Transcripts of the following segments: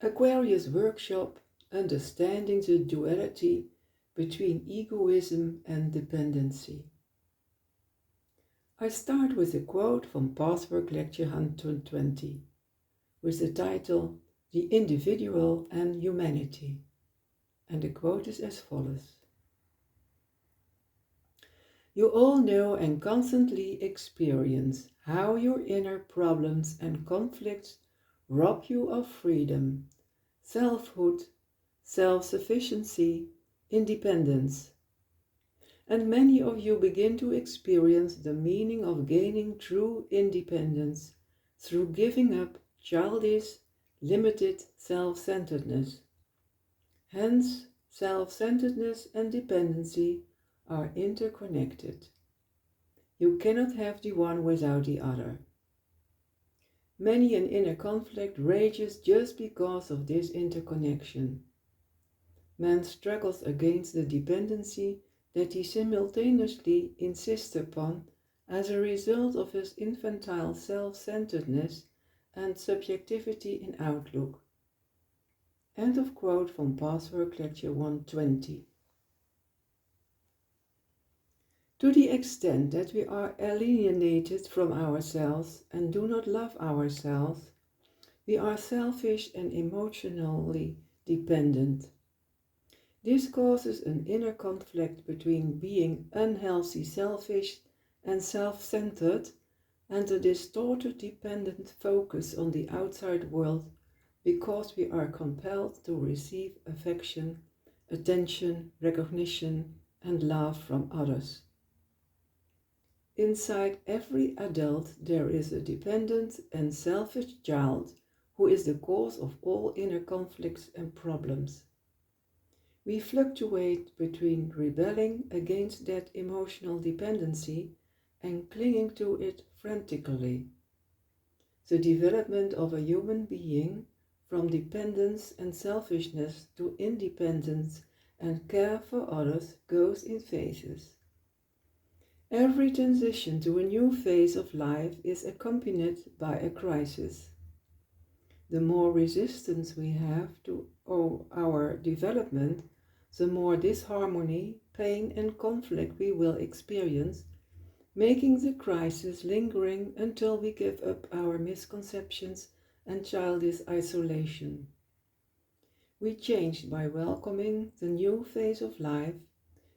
Aquarius workshop, understanding the duality between egoism and dependency. I start with a quote from Pathwork Lecture 120, with the title, The Individual and Humanity. And the quote is as follows. You all know and constantly experience how your inner problems and conflicts rob you of freedom, selfhood, self-sufficiency, independence. And many of you begin to experience the meaning of gaining true independence through giving up childish, limited self-centeredness. Hence, self-centeredness and dependency are interconnected. You cannot have the one without the other. Many an inner conflict rages just because of this interconnection. Man struggles against the dependency that he simultaneously insists upon as a result of his infantile self-centeredness and subjectivity in outlook. End of quote from Pathwork Lecture 120. To the extent that we are alienated from ourselves and do not love ourselves, we are selfish and emotionally dependent. This causes an inner conflict between being unhealthy selfish and self-centered and a distorted dependent focus on the outside world because we are compelled to receive affection, attention, recognition, and love from others. Inside every adult there is a dependent and selfish child who is the cause of all inner conflicts and problems. We fluctuate between rebelling against that emotional dependency and clinging to it frantically. The development of a human being from dependence and selfishness to independence and care for others goes in phases. Every transition to a new phase of life is accompanied by a crisis. The more resistance we have to our development, the more disharmony, pain and conflict we will experience, making the crisis lingering until we give up our misconceptions and childish isolation. We change by welcoming the new phase of life,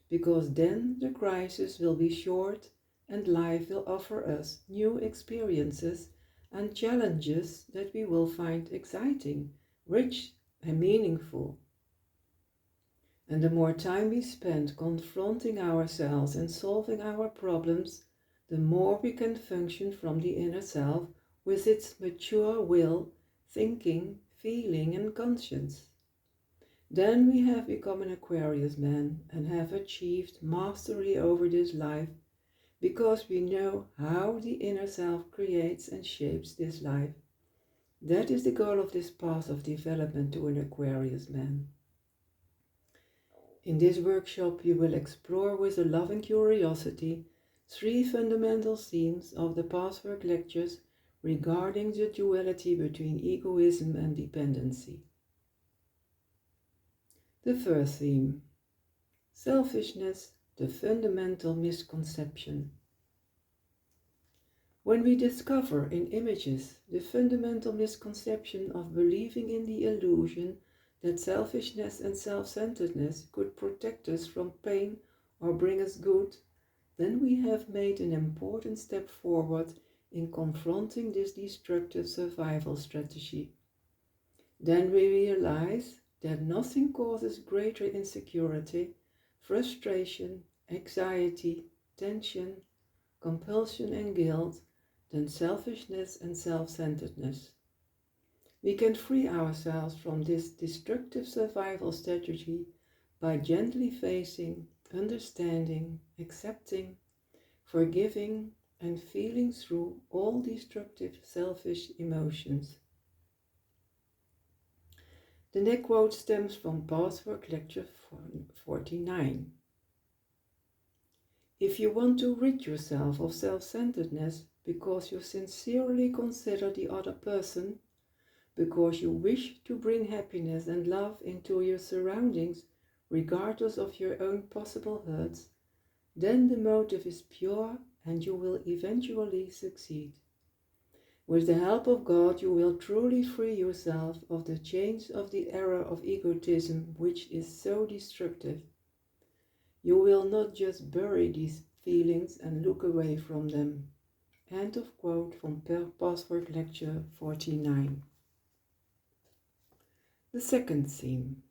because then the crisis will be short and life will offer us new experiences and challenges that we will find exciting, rich and meaningful. And the more time we spend confronting ourselves and solving our problems, the more we can function from the inner self with its mature will, thinking, feeling and conscience. Then we have become an Aquarius man and have achieved mastery over this life because we know how the inner self creates and shapes this life. That is the goal of this path of development to an Aquarius man. In this workshop you will explore with a loving curiosity 3 fundamental themes of the Pathwork Lectures regarding the duality between egoism and dependency. The first theme, selfishness, the fundamental misconception. When we discover in images the fundamental misconception of believing in the illusion that selfishness and self-centeredness could protect us from pain or bring us good, then we have made an important step forward in confronting this destructive survival strategy. Then we realize that nothing causes greater insecurity, frustration, anxiety, tension, compulsion and guilt than selfishness and self-centeredness. We can free ourselves from this destructive survival strategy by gently facing, understanding, accepting, forgiving and feeling through all destructive selfish emotions. The next quote stems from Pathwork Lecture 49. If you want to rid yourself of self-centeredness because you sincerely consider the other person, because you wish to bring happiness and love into your surroundings, regardless of your own possible hurts, then the motive is pure and you will eventually succeed. With the help of God, you will truly free yourself of the chains of the error of egotism, which is so destructive. You will not just bury these feelings and look away from them. End of quote from Pathwork Lecture 49. The second theme: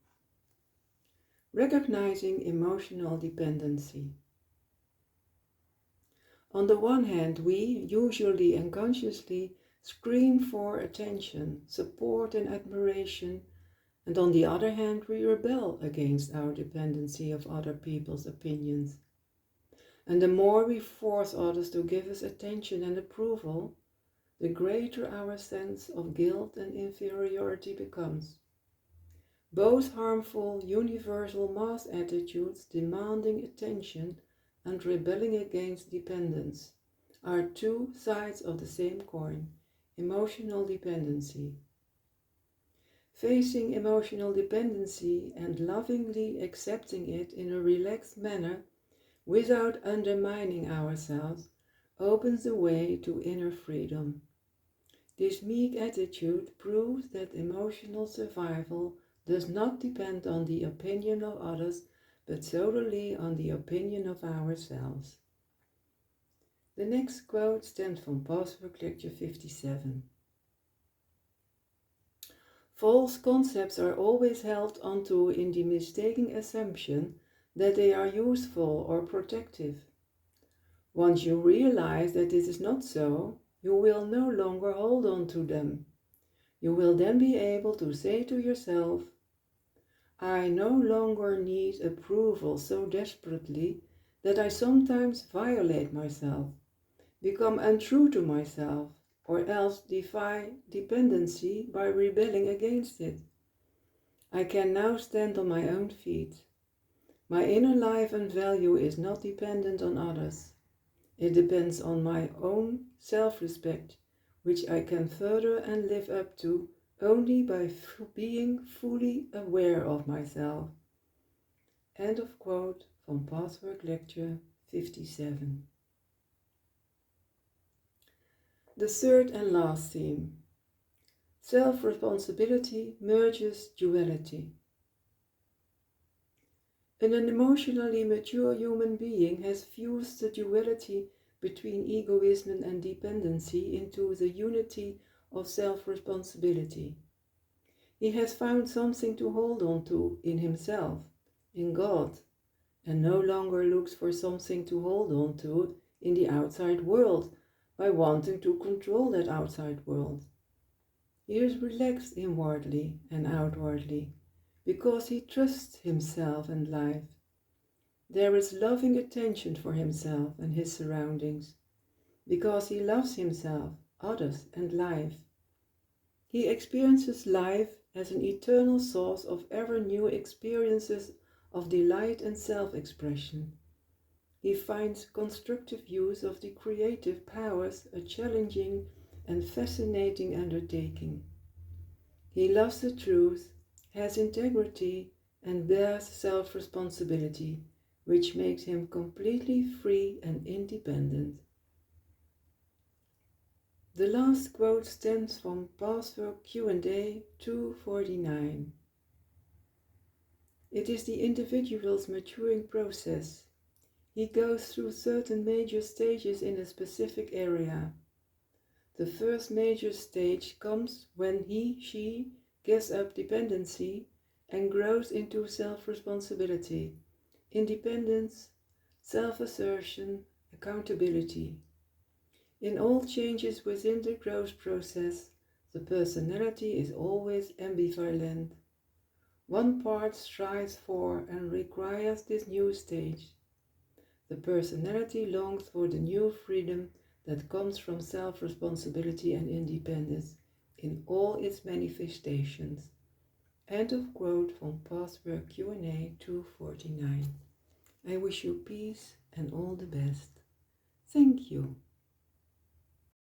recognizing emotional dependency. On the one hand, we, usually unconsciously, scream for attention, support and admiration, and on the other hand, we rebel against our dependency of other people's opinions. And the more we force others to give us attention and approval, the greater our sense of guilt and inferiority becomes. Both harmful, universal mass attitudes demanding attention and rebelling against dependence are two sides of the same coin: emotional dependency. Facing emotional dependency and lovingly accepting it in a relaxed manner without undermining ourselves opens the way to inner freedom. This meek attitude proves that emotional survival does not depend on the opinion of others, but solely on the opinion of ourselves. The next quote stems from Pathwork Lecture 57. False concepts are always held onto in the mistaken assumption that they are useful or protective. Once you realize that this is not so, you will no longer hold on to them. You will then be able to say to yourself, I no longer need approval so desperately that I sometimes violate myself, become untrue to myself, or else defy dependency by rebelling against it. I can now stand on my own feet. My inner life and value is not dependent on others. It depends on my own self-respect, which I can further and live up to only by being fully aware of myself. End of quote from Pathwork Lecture 57. The third and last theme: self-responsibility merges duality. An emotionally mature human being has fused the duality between egoism and dependency into the unity of self-responsibility. He has found something to hold on to in himself, in God, and no longer looks for something to hold on to in the outside world by wanting to control that outside world. He is relaxed inwardly and outwardly because he trusts himself and life. There is loving attention for himself and his surroundings because he loves himself, others, and life. He experiences life as an eternal source of ever new experiences of delight and self-expression. He finds constructive use of the creative powers a challenging and fascinating undertaking. He loves the truth, has integrity, and bears self-responsibility, which makes him completely free and independent. The last quote stems from Pathwork Q&A 249. It is the individual's maturing process. He goes through certain major stages in a specific area. The first major stage comes when she gives up dependency and grows into self-responsibility, independence, self-assertion, accountability. In all changes within the growth process, the personality is always ambivalent. One part strives for and requires this new stage. The personality longs for the new freedom that comes from self-responsibility and independence in all its manifestations. End of quote from Pathwork Q&A 249. I wish you peace and all the best. Thank you.